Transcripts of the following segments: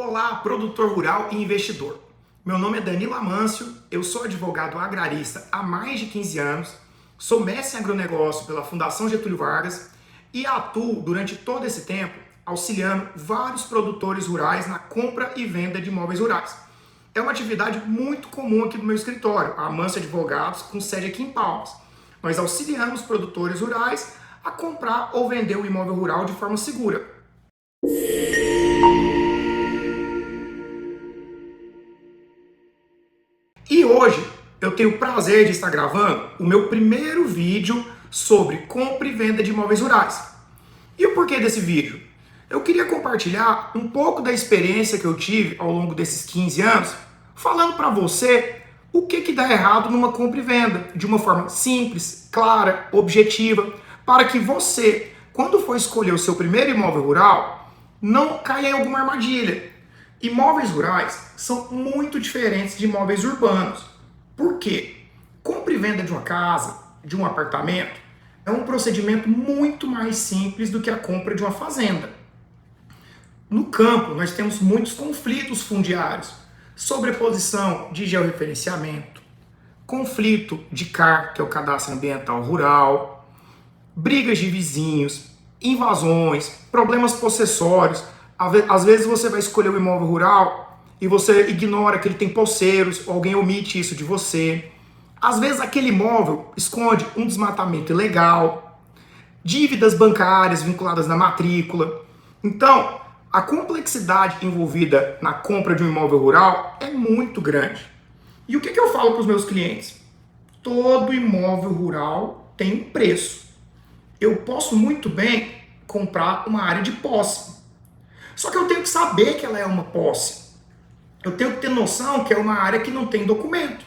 Olá, produtor rural e investidor. Meu nome é Danilo Amâncio, eu sou advogado agrarista há mais de 15 anos, sou mestre em agronegócio pela Fundação Getúlio Vargas e atuo durante todo esse tempo auxiliando vários produtores rurais na compra e venda de imóveis rurais. É uma atividade muito comum aqui no meu escritório, a Amâncio Advogados, com sede aqui em Palmas. Nós auxiliamos produtores rurais a comprar ou vender o imóvel rural de forma segura. E hoje eu tenho o prazer de estar gravando o meu primeiro vídeo sobre compra e venda de imóveis rurais. E o porquê desse vídeo? Eu queria compartilhar um pouco da experiência que eu tive ao longo desses 15 anos, falando para você o que dá errado numa compra e venda, de uma forma simples, clara, objetiva, para que você, quando for escolher o seu primeiro imóvel rural, não caia em alguma armadilha. Imóveis rurais são muito diferentes de imóveis urbanos. Por quê? Compra e venda de uma casa, de um apartamento, é um procedimento muito mais simples do que a compra de uma fazenda. No campo, nós temos muitos conflitos fundiários, sobreposição de georreferenciamento, conflito de CAR, que é o Cadastro Ambiental Rural, brigas de vizinhos, invasões, problemas possessórios. Às vezes você vai escolher um imóvel rural e você ignora que ele tem posseiros, ou alguém omite isso de você. Às vezes aquele imóvel esconde um desmatamento ilegal, dívidas bancárias vinculadas na matrícula. Então, a complexidade envolvida na compra de um imóvel rural é muito grande. E o que eu falo para os meus clientes? Todo imóvel rural tem um preço. Eu posso muito bem comprar uma área de posse. Só que eu tenho que saber que ela é uma posse. Eu tenho que ter noção que é uma área que não tem documento.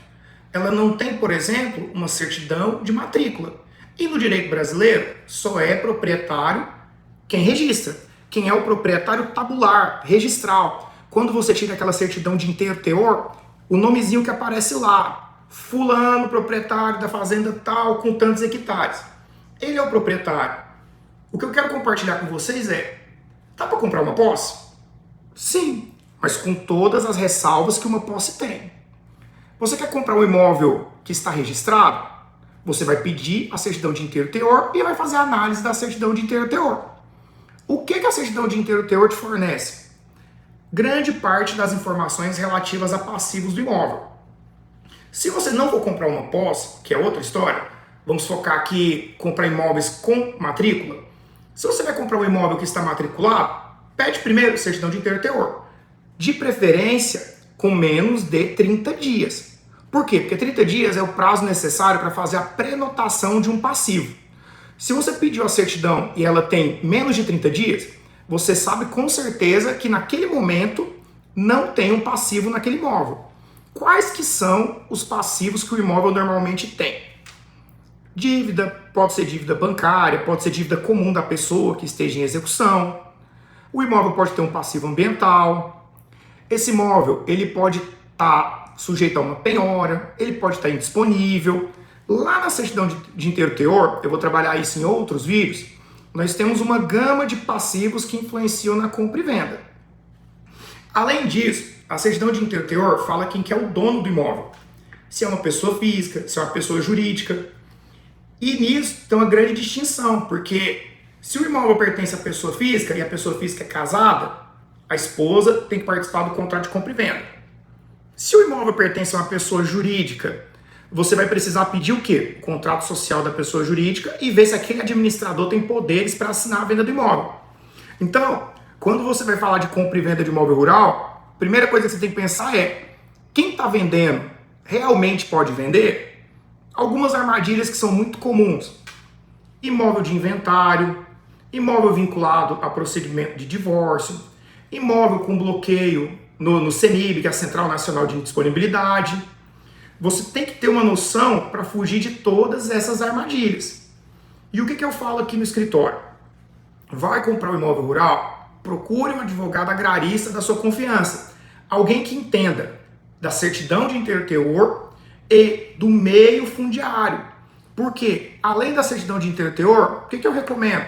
Ela não tem, por exemplo, uma certidão de matrícula. E no direito brasileiro, só é proprietário quem registra. Quem é o proprietário tabular, registral. Quando você tira aquela certidão de inteiro teor, o nomezinho que aparece lá, fulano, proprietário da fazenda tal, com tantos hectares. Ele é o proprietário. O que eu quero compartilhar com vocês é: dá para comprar uma posse? Sim, mas com todas as ressalvas que uma posse tem. Você quer comprar um imóvel que está registrado? Você vai pedir a certidão de inteiro teor e vai fazer a análise da certidão de inteiro teor. O que a certidão de inteiro teor te fornece? Grande parte das informações relativas a passivos do imóvel. Se você não for comprar uma posse, que é outra história, vamos focar aqui em comprar imóveis com matrícula. Se você vai comprar um imóvel que está matriculado, pede primeiro certidão de inteiro teor. De preferência, com menos de 30 dias. Por quê? Porque 30 dias é o prazo necessário para fazer a prenotação de um passivo. Se você pediu a certidão e ela tem menos de 30 dias, você sabe com certeza que naquele momento não tem um passivo naquele imóvel. Quais que são os passivos que o imóvel normalmente tem? Dívida, pode ser dívida bancária, pode ser dívida comum da pessoa que esteja em execução. O imóvel pode ter um passivo ambiental. Esse imóvel ele pode estar sujeito a uma penhora, ele pode estar indisponível. Lá na certidão de inteiro teor, eu vou trabalhar isso em outros vídeos, nós temos uma gama de passivos que influenciam na compra e venda. Além disso, a certidão de inteiro teor fala quem que é o dono do imóvel. Se é uma pessoa física, se é uma pessoa jurídica. E nisso tem uma grande distinção, porque se o imóvel pertence à pessoa física e a pessoa física é casada, a esposa tem que participar do contrato de compra e venda. Se o imóvel pertence a uma pessoa jurídica, você vai precisar pedir o quê? O contrato social da pessoa jurídica e ver se aquele administrador tem poderes para assinar a venda do imóvel. Então, quando você vai falar de compra e venda de imóvel rural, a primeira coisa que você tem que pensar é: quem está vendendo realmente pode vender? Algumas armadilhas que são muito comuns: imóvel de inventário, imóvel vinculado a procedimento de divórcio, imóvel com bloqueio no CNIB, que é a Central Nacional de Indisponibilidade. Você tem que ter uma noção para fugir de todas essas armadilhas. E o que eu falo aqui no escritório? Vai comprar um imóvel rural? Procure um advogado agrarista da sua confiança. Alguém que entenda da certidão de inteiro teor e do meio fundiário. Porque, além da certidão de inteiro teor, o que eu recomendo?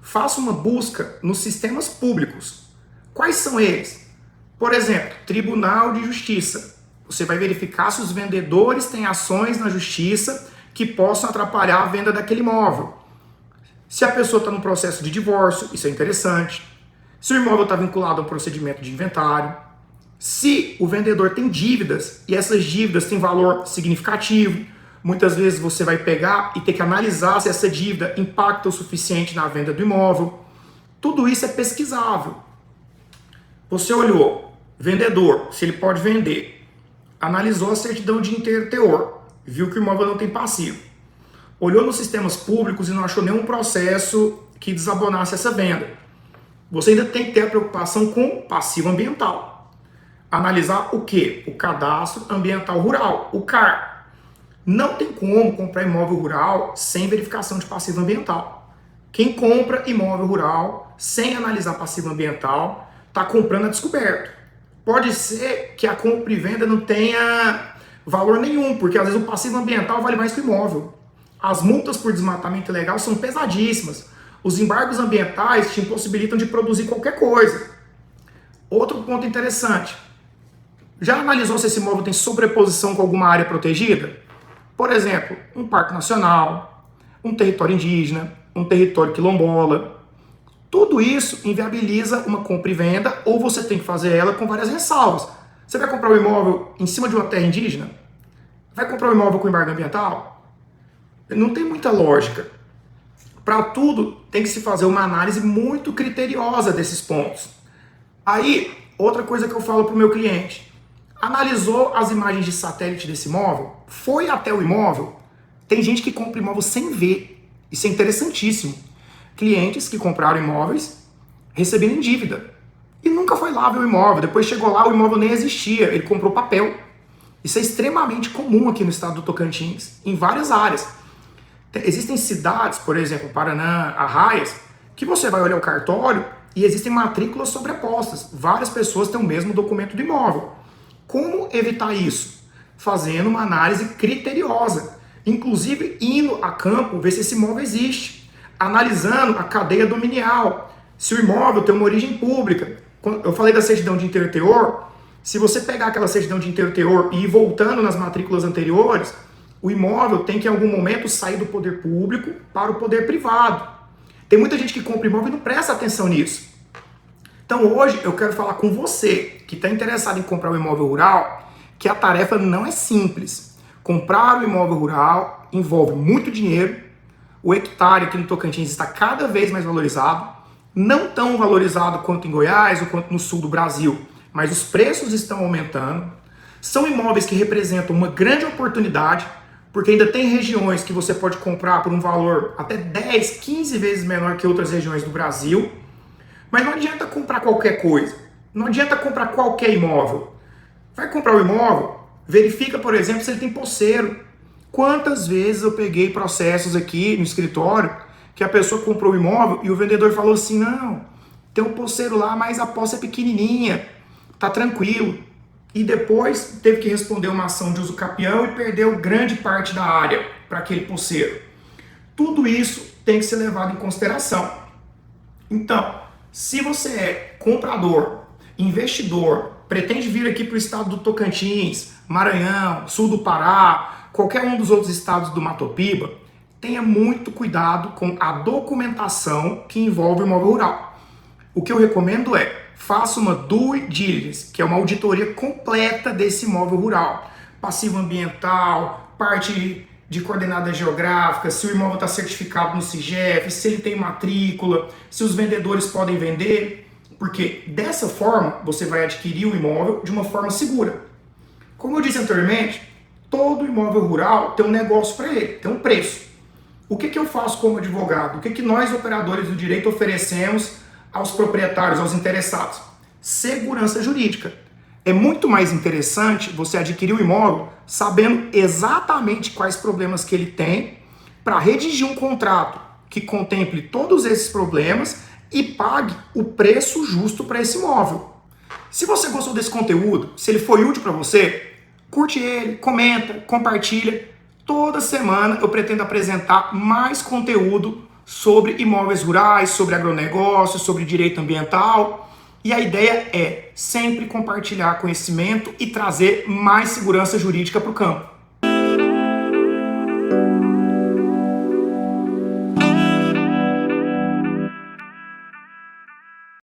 Faça uma busca nos sistemas públicos. Quais são eles? Por exemplo, Tribunal de Justiça. Você vai verificar se os vendedores têm ações na justiça que possam atrapalhar a venda daquele imóvel. Se a pessoa está no processo de divórcio, isso é interessante. Se o imóvel está vinculado a um procedimento de inventário. Se o vendedor tem dívidas e essas dívidas têm valor significativo, muitas vezes você vai pegar e ter que analisar se essa dívida impacta o suficiente na venda do imóvel. Tudo isso é pesquisável. Você olhou, vendedor, se ele pode vender. Analisou a certidão de inteiro teor, viu que o imóvel não tem passivo. Olhou nos sistemas públicos e não achou nenhum processo que desabonasse essa venda. Você ainda tem que ter a preocupação com o passivo ambiental. Analisar o quê? O Cadastro Ambiental Rural, o CAR. Não tem como comprar imóvel rural sem verificação de passivo ambiental. Quem compra imóvel rural sem analisar passivo ambiental está comprando a descoberto. Pode ser que a compra e venda não tenha valor nenhum, porque às vezes o passivo ambiental vale mais que o imóvel. As multas por desmatamento ilegal são pesadíssimas. Os embargos ambientais te impossibilitam de produzir qualquer coisa. Outro ponto interessante. Já analisou se esse imóvel tem sobreposição com alguma área protegida? Por exemplo, um parque nacional, um território indígena, um território quilombola. Tudo isso inviabiliza uma compra e venda, ou você tem que fazer ela com várias ressalvas. Você vai comprar um imóvel em cima de uma terra indígena? Vai comprar um imóvel com embargo ambiental? Não tem muita lógica. Para tudo, tem que se fazer uma análise muito criteriosa desses pontos. Aí, outra coisa que eu falo para o meu cliente. Analisou as imagens de satélite desse imóvel? Foi até o imóvel? Tem gente que compra imóvel sem ver. Isso é interessantíssimo. Clientes que compraram imóveis receberam em dívida. E nunca foi lá ver o imóvel. Depois chegou lá, o imóvel nem existia. Ele comprou papel. Isso é extremamente comum aqui no estado do Tocantins, em várias áreas. Existem cidades, por exemplo, Paraná, Arraias, que você vai olhar o cartório e existem matrículas sobrepostas. Várias pessoas têm o mesmo documento do imóvel. Como evitar isso? Fazendo uma análise criteriosa. Inclusive, indo a campo, ver se esse imóvel existe. Analisando a cadeia dominial. Se o imóvel tem uma origem pública. Eu falei da certidão de inteiro teor. Se você pegar aquela certidão de inteiro teor e ir voltando nas matrículas anteriores, o imóvel tem que em algum momento sair do poder público para o poder privado. Tem muita gente que compra imóvel e não presta atenção nisso. Então hoje eu quero falar com você que está interessado em comprar um imóvel rural, que a tarefa não é simples. Comprar um imóvel rural envolve muito dinheiro, o hectare aqui no Tocantins está cada vez mais valorizado, não tão valorizado quanto em Goiás ou quanto no sul do Brasil, mas os preços estão aumentando. São imóveis que representam uma grande oportunidade, porque ainda tem regiões que você pode comprar por um valor até 10, 15 vezes menor que outras regiões do Brasil. Mas não adianta comprar qualquer coisa. Não adianta comprar qualquer imóvel. Vai comprar o imóvel, verifica, por exemplo, se ele tem posseiro. Quantas vezes eu peguei processos aqui no escritório que a pessoa comprou o imóvel e o vendedor falou assim, não, tem um posseiro lá, mas a posse é pequenininha, tá tranquilo. E depois teve que responder uma ação de uso capião e perdeu grande parte da área para aquele posseiro. Tudo isso tem que ser levado em consideração. Então, se você é comprador, investidor, pretende vir aqui para o estado do Tocantins, Maranhão, sul do Pará, qualquer um dos outros estados do Mato Piba, tenha muito cuidado com a documentação que envolve o imóvel rural. O que eu recomendo é, faça uma due diligence, que é uma auditoria completa desse imóvel rural. Passivo ambiental, parte de coordenadas geográficas, se o imóvel está certificado no SIGEF, se ele tem matrícula, se os vendedores podem vender, porque dessa forma você vai adquirir o imóvel de uma forma segura. Como eu disse anteriormente, todo imóvel rural tem um negócio para ele, tem um preço. O que eu faço como advogado? O que nós, operadores do direito, oferecemos aos proprietários, aos interessados? Segurança jurídica. É muito mais interessante você adquirir o imóvel sabendo exatamente quais problemas que ele tem para redigir um contrato que contemple todos esses problemas e pague o preço justo para esse imóvel. Se você gostou desse conteúdo, se ele foi útil para você, curte ele, comenta, compartilha. Toda semana eu pretendo apresentar mais conteúdo sobre imóveis rurais, sobre agronegócio, sobre direito ambiental. E a ideia é sempre compartilhar conhecimento e trazer mais segurança jurídica para o campo.